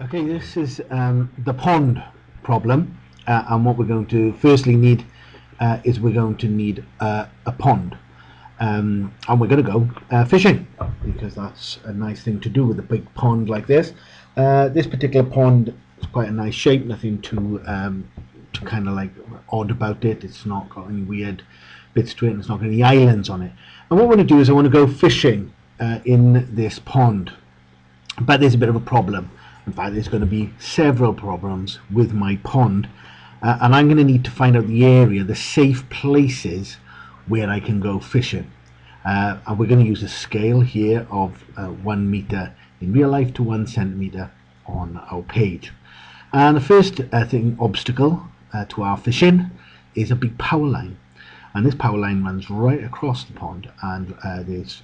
Okay, this is the pond problem, and what we're going to firstly need is we're going to need a pond, and we're going to go fishing because that's a nice thing to do with a big pond like this. This particular pond is quite a nice shape, nothing too kind of like odd about it. It's not got any weird bits to it, and it's not got any islands on it. And what I want to do is I want to go fishing in this pond, but there's a bit of a problem. In fact, there's going to be several problems with my pond, and I'm going to need to find out the area, the safe places where I can go fishing. And we're going to use a scale here of 1 meter in real life to 1 centimeter on our page. And the first obstacle to our fishing is a big power line, and this power line runs right across the pond, and there's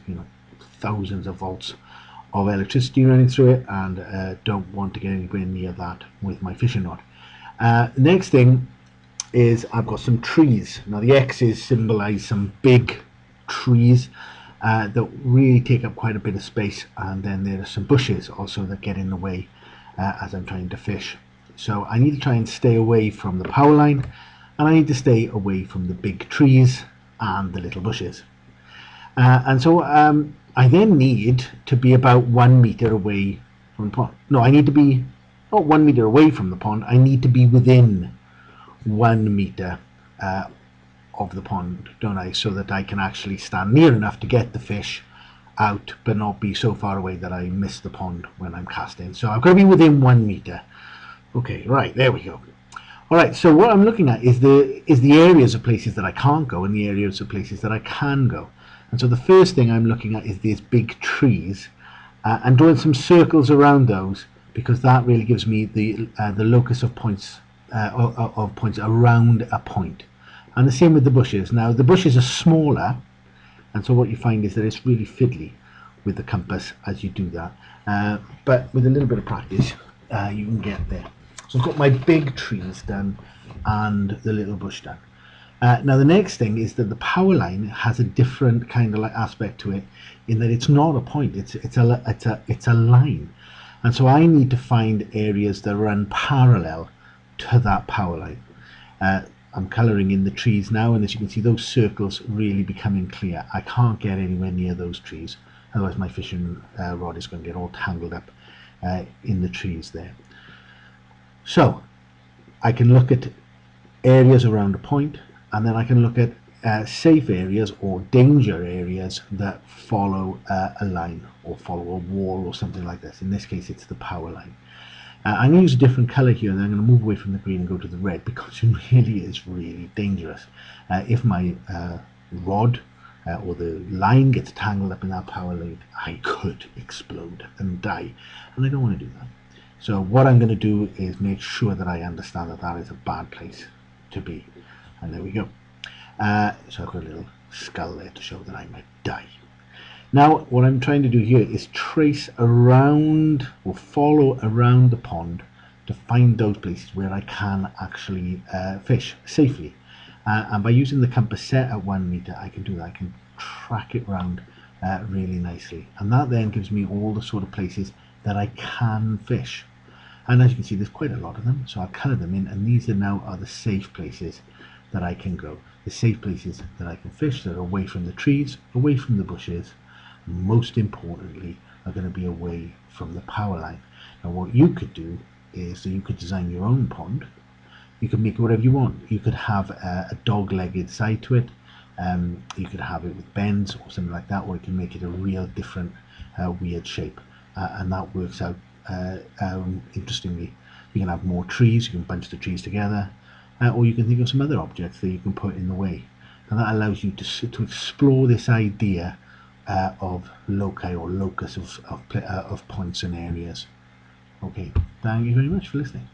thousands of volts of electricity running through it, and don't want to get anywhere near that with my fishing rod. Next thing is I've got some trees. Now the X's symbolize some big trees that really take up quite a bit of space, and then there are some bushes also that get in the way as I'm trying to fish. So I need to try and stay away from the power line, and I need to stay away from the big trees and the little bushes. And so I then need to be about 1 meter away from the pond. No, I need to be not 1 meter away from the pond. I need to be within 1 meter of the pond, don't I? So that I can actually stand near enough to get the fish out, but not be so far away that I miss the pond when I'm casting. So I've got to be within 1 meter. Okay, right, there we go. All right, so what I'm looking at is the areas of places that I can't go and the areas of places that I can go. And so the first thing I'm looking at is these big trees, and drawing some circles around those, because that really gives me the locus of points around a point. And the same with the bushes. Now the bushes are smaller, and so what you find is that it's really fiddly with the compass as you do that. But with a little bit of practice, you can get there. So I've got my big trees done and the little bush done. Now the next thing is that the power line has a different kind of like aspect to it, in that it's not a point, it's a line, and so I need to find areas that run parallel to that power line. I'm colouring in the trees now, and as you can see, those circles really becoming clear. I can't get anywhere near those trees, otherwise my fishing rod is going to get all tangled up in the trees there. So I can look at areas around a point, and then I can look at safe areas or danger areas that follow a line or follow a wall or something like this. In this case, it's the power line. I'm going to use a different colour here, and then I'm going to move away from the green and go to the red, because it really is really dangerous. If my rod or the line gets tangled up in that power line, I could explode and die, and I don't want to do that. So what I'm going to do is make sure that I understand that that is a bad place to be. And there we go. So I've got a little skull there to show that I might die. Now what I'm trying to do here is trace around or follow around the pond to find those places where I can actually fish safely. And by using the compass set at 1 meter, I can do that. I can track it round really nicely. And that then gives me all the sort of places that I can fish. And as you can see, there's quite a lot of them, so I'll colour them in, and these are the safe places that I can go. The safe places that I can fish that are away from the trees, away from the bushes, and most importantly are going to be away from the power line. Now what you could do is that you could design your own pond. You could make it whatever you want. You could have a dog-legged side to it. You could have it with bends or something like that, or you can make it a real different weird shape, and that works out interestingly. You can have more trees, you can bunch the trees together, or you can think of some other objects that you can put in the way, and that allows you to explore this idea of loci or locus of points and areas. Okay, thank you very much for listening.